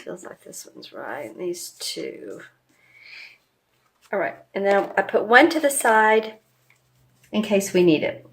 feels like this one's right. And these two. All right. And then I put one to the side in case we need it.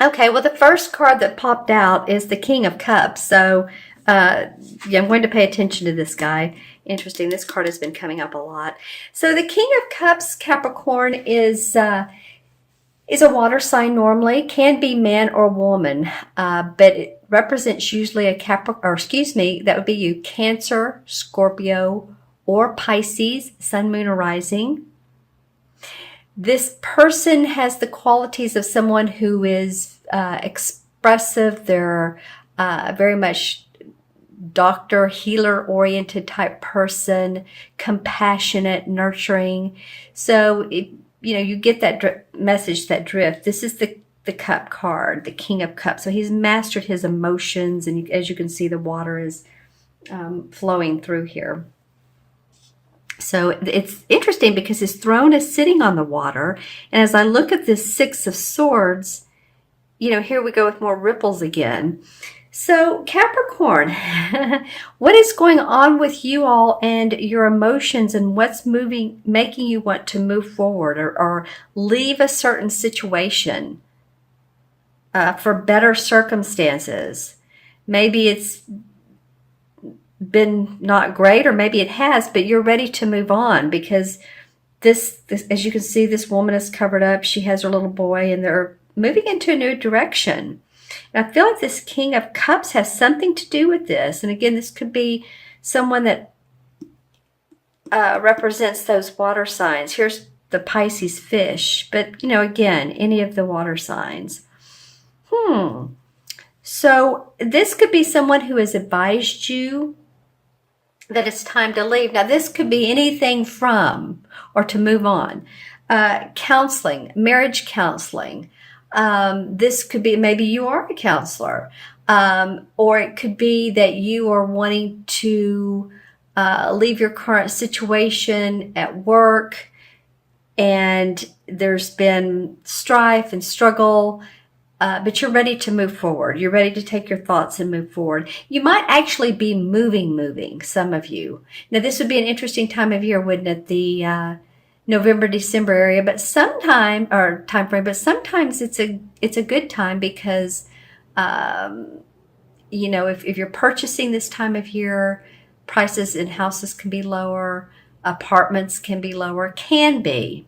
Okay, well, the first card that popped out is the King of Cups. So, yeah, I'm going to pay attention to this guy. Interesting. This card has been coming up a lot. So the King of Cups, Capricorn, is a water sign normally. Can be man or woman, but it represents usually a Capricorn, or excuse me, that would be you, Cancer, Scorpio, or Pisces, Sun, Moon, or Rising. This person has the qualities of someone who is expressive. They're very much doctor, healer-oriented type person, compassionate, nurturing. So, you get that message, that drift. This is the Cup card, the King of Cups. So he's mastered his emotions, and as you can see, the water is flowing through here. So it's interesting because his throne is sitting on the water. And as I look at this Six of Swords, here we go with more ripples again. So Capricorn, what is going on with you all and your emotions, and what's making you want to move forward or leave a certain situation for better circumstances? Maybe it's been not great, or maybe it has, but you're ready to move on because this, as you can see, this woman is covered up. She has her little boy, and they're moving into a new direction. And I feel like this King of Cups has something to do with this. And again, this could be someone that represents those water signs. Here's the Pisces fish, but again, any of the water signs. So this could be someone who has advised you that it's time to leave. Now, this could be anything from or to move on. Counseling, marriage counseling. This could be, maybe you are a counselor. Or it could be that you are wanting to leave your current situation at work, and there's been strife and struggle. But you're ready to move forward. You're ready to take your thoughts and move forward. You might actually be moving, some of you. Now, this would be an interesting time of year, wouldn't it? The November, December area, but time frame. But sometimes it's a good time because, if you're purchasing this time of year, prices in houses can be lower, apartments can be lower, can be.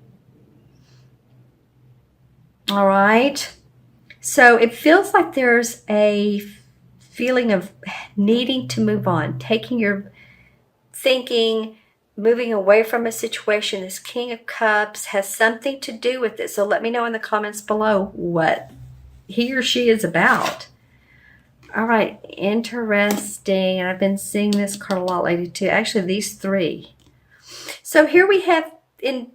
All right. So it feels like there's a feeling of needing to move on, taking your thinking, moving away from a situation. This King of Cups has something to do with it. So let me know in the comments below what he or she is about. All right, interesting. And I've been seeing this card a lot lately too. Actually, these three. So here we have,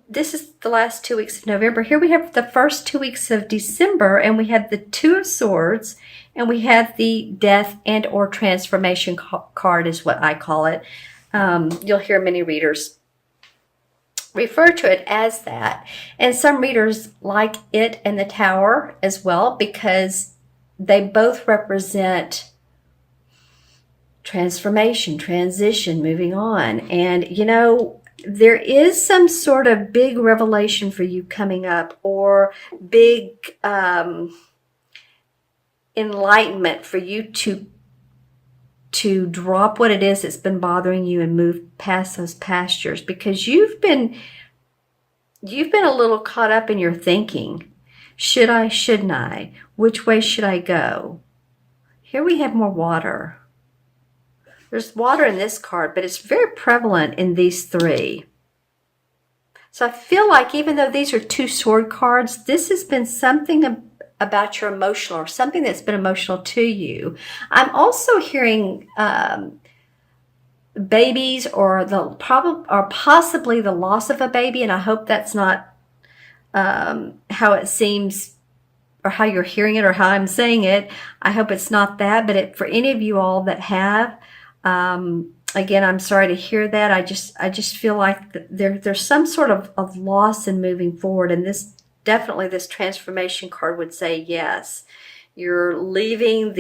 this is the last 2 weeks of November. Here we have the first 2 weeks of December, and we have the Two of Swords, and we have the Death and or Transformation card is what I call it. You'll hear many readers refer to it as that. And some readers like it and the Tower as well because they both represent transformation, transition, moving on. And, there is some sort of big revelation for you coming up, or big enlightenment for you to drop what it is that's been bothering you and move past those pastures, because you've been a little caught up in your thinking. Should I, shouldn't I? Which way should I go? Here we have more water. There's water in this card, but it's very prevalent in these three. So I feel like even though these are two sword cards, this has been something about your emotional, or something that's been emotional to you. I'm also hearing babies, or possibly the loss of a baby, and I hope that's not how it seems, or how you're hearing it, or how I'm saying it. I hope it's not that, but for any of you all that have, again, I'm sorry to hear that. I just feel like there's some sort of loss in moving forward, and this transformation card would say yes. You're leaving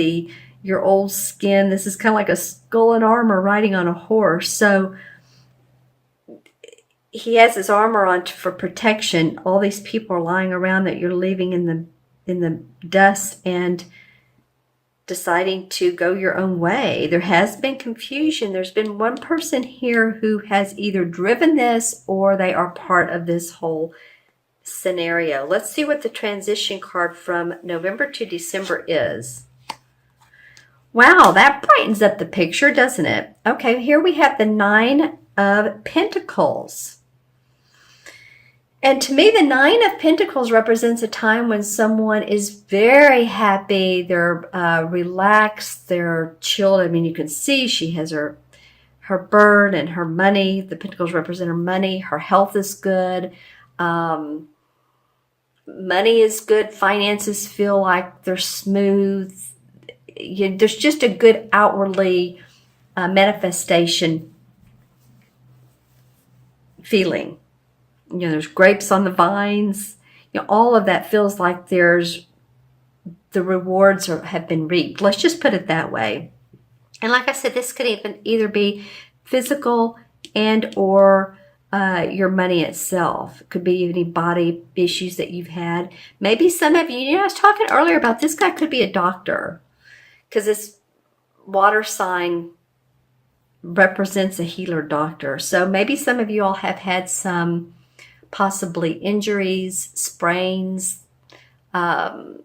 your old skin. This is kind of like a skull and armor riding on a horse. So he has his armor on for protection. All these people are lying around that you're leaving in the dust and deciding to go your own way. There has been confusion. There's been one person here who has either driven this or they are part of this whole scenario. Let's see what the transition card from November to December is. Wow, that brightens up the picture, doesn't it? Okay, here we have the 9 of Pentacles. And to me, the 9 of Pentacles represents a time when someone is very happy, they're relaxed, they're chilled. I mean, you can see she has her bird and her money. The Pentacles represent her money. Her health is good. Money is good. Finances feel like they're smooth. There's just a good outwardly manifestation feeling. There's grapes on the vines. All of that feels like the rewards have been reaped. Let's just put it that way. And like I said, this could either be physical and or your money itself. It could be any body issues that you've had. Maybe some of you, I was talking earlier about this guy could be a doctor, because this water sign represents a healer doctor. So maybe some of you all have had some possibly injuries, sprains, lower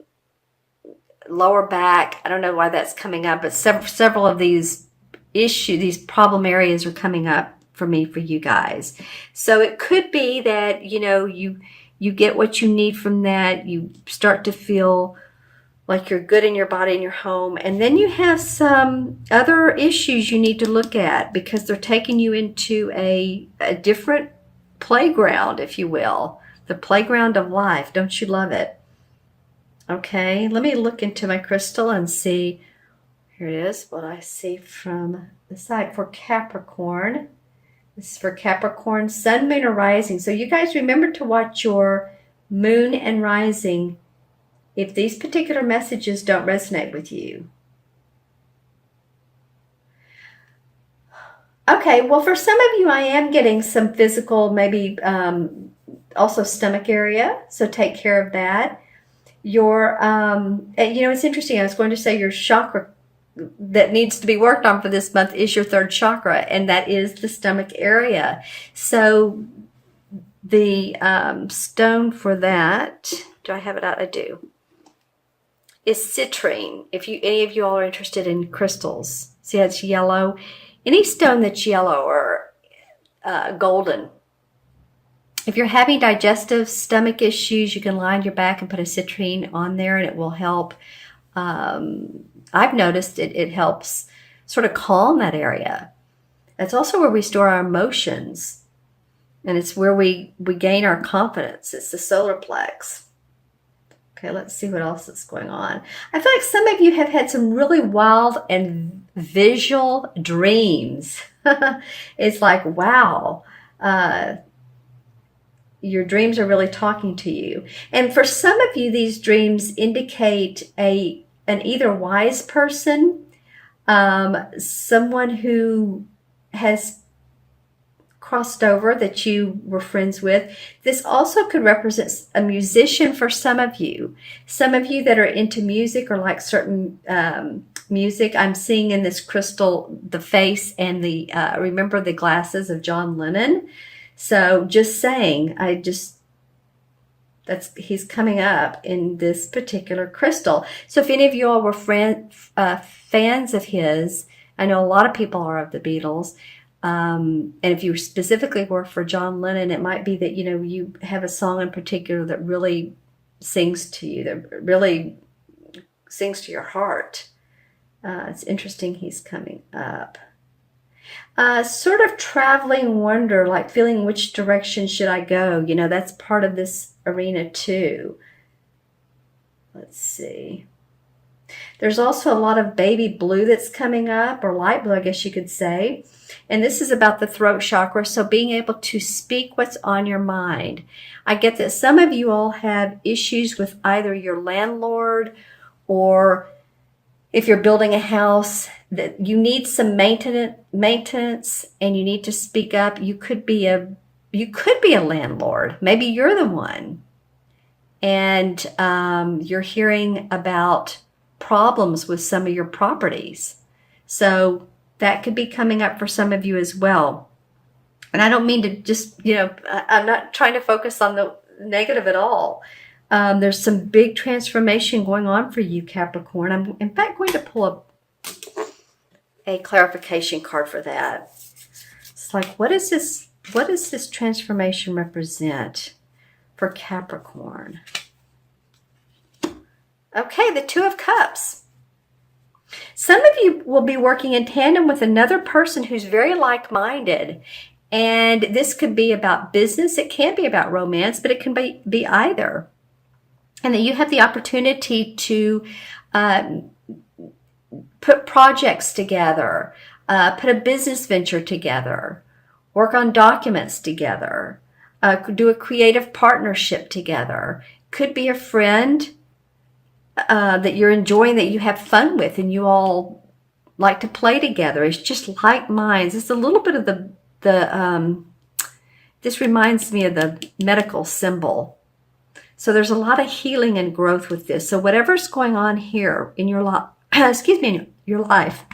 back. I don't know why that's coming up, but several of these issues, these problem areas are coming up for you guys. So it could be that, you get what you need from that. You start to feel like you're good in your body and your home. And then you have some other issues you need to look at, because they're taking you into a different playground, if you will. The playground of life. Don't you love it? Okay, let me look into my crystal and see. Here it is, what I see from the side for Capricorn. This is for Capricorn, Sun, Moon, or Rising. So you guys remember to watch your Moon and Rising if these particular messages don't resonate with you. Okay, well, for some of you, I am getting some physical, maybe also stomach area, so take care of that. Your, it's interesting, I was going to say your chakra that needs to be worked on for this month is your 3rd chakra, and that is the stomach area. So the stone for that, do I have it out? I do. Is citrine. If any of you all are interested in crystals, see how it's yellow? Any stone that's yellow or golden. If you're having digestive stomach issues, you can lie on your back and put a citrine on there, and it will help. I've noticed it helps sort of calm that area. That's also where we store our emotions, and it's where we gain our confidence. It's the solar plex. Okay, let's see what else is going on. I feel like some of you have had some really wild and visual dreams. It's like, wow, your dreams are really talking to you. And for some of you, these dreams indicate an either wise person, someone who has crossed over that you were friends with. This also could represent a musician for some of you. Some of you that are into music or like certain music. I'm seeing in this crystal the face and the remember the glasses of John Lennon. So just saying, he's coming up in this particular crystal. So if any of you all were fans of his, I know a lot of people are of the Beatles. And if you specifically were for John Lennon, it might be that, you have a song in particular that really sings to you, that really sings to your heart. It's interesting he's coming up. Sort of traveling wonder, like feeling which direction should I go? That's part of this arena too. Let's see. There's also a lot of baby blue that's coming up, or light blue, I guess you could say. And this is about the throat chakra, so being able to speak what's on your mind. I get that some of you all have issues with either your landlord or if you're building a house that you need some maintenance and you need to speak up, you could be a landlord. Maybe you're the one, and you're hearing about problems with some of your properties. So that could be coming up for some of you as well. And I don't mean to just, I'm not trying to focus on the negative at all. There's some big transformation going on for you, Capricorn. I'm, in fact, going to pull a clarification card for that. It's like, what is this? What does this transformation represent for Capricorn? Okay, the Two of Cups. Some of you will be working in tandem with another person who's very like-minded. And this could be about business. It can be about romance, but it can be either. And that you have the opportunity to put projects together, put a business venture together, work on documents together, do a creative partnership together. Could be a friend that you're enjoying, that you have fun with, and you all like to play together. It's just like minds. It's a little bit of this reminds me of the medical symbol. So there's a lot of healing and growth with this. So whatever's going on here in your life, in your life,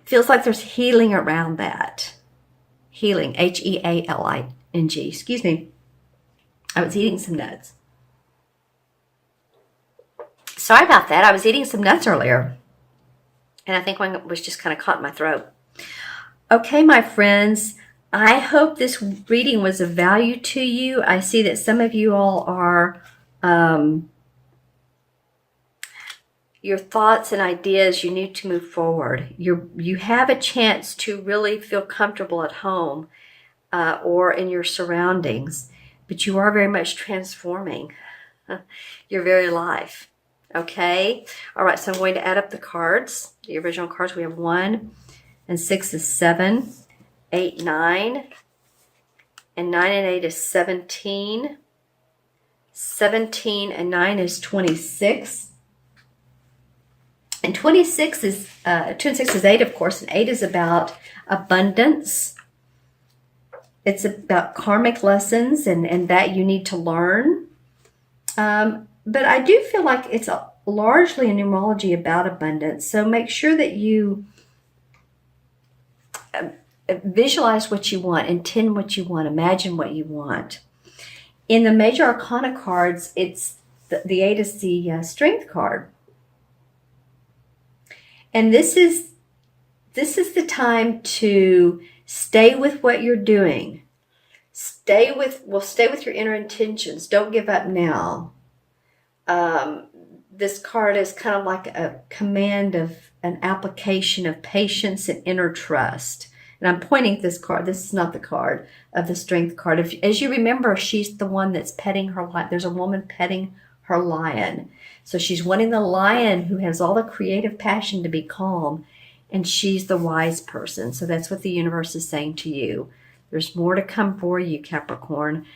feels like there's healing around that. Healing, Healing, excuse me. I was eating some nuts. Sorry about that. I was eating some nuts earlier. And I think one was just kind of caught in my throat. Okay, my friends, I hope this reading was of value to you. I see that some of you all are, your thoughts and ideas, you need to move forward. You have a chance to really feel comfortable at home or in your surroundings, but you are very much transforming your very life. Okay? All right, so I'm going to add up the cards, the original cards. We have 1 and 6 is 7, 8, 9, and 9 and 8 is 17. 17 and 9 is 26. And 26 is, 2 and 6 is 8, of course, and 8 is about abundance. It's about karmic lessons and that you need to learn. But I do feel like it's largely a numerology about abundance. So make sure that you visualize what you want, intend what you want, imagine what you want. In the major arcana cards, it's the 8 is the strength card. And this is the time to stay with what you're doing. Stay with your inner intentions. Don't give up now. This card is kind of like a command of an application of patience and inner trust. And I'm pointing at this card. This is not the card of the strength card. As you remember, she's the one that's petting her lion. There's a woman petting her lion. So she's wanting the lion who has all the creative passion to be calm. And she's the wise person. So that's what the universe is saying to you. There's more to come for you, Capricorn.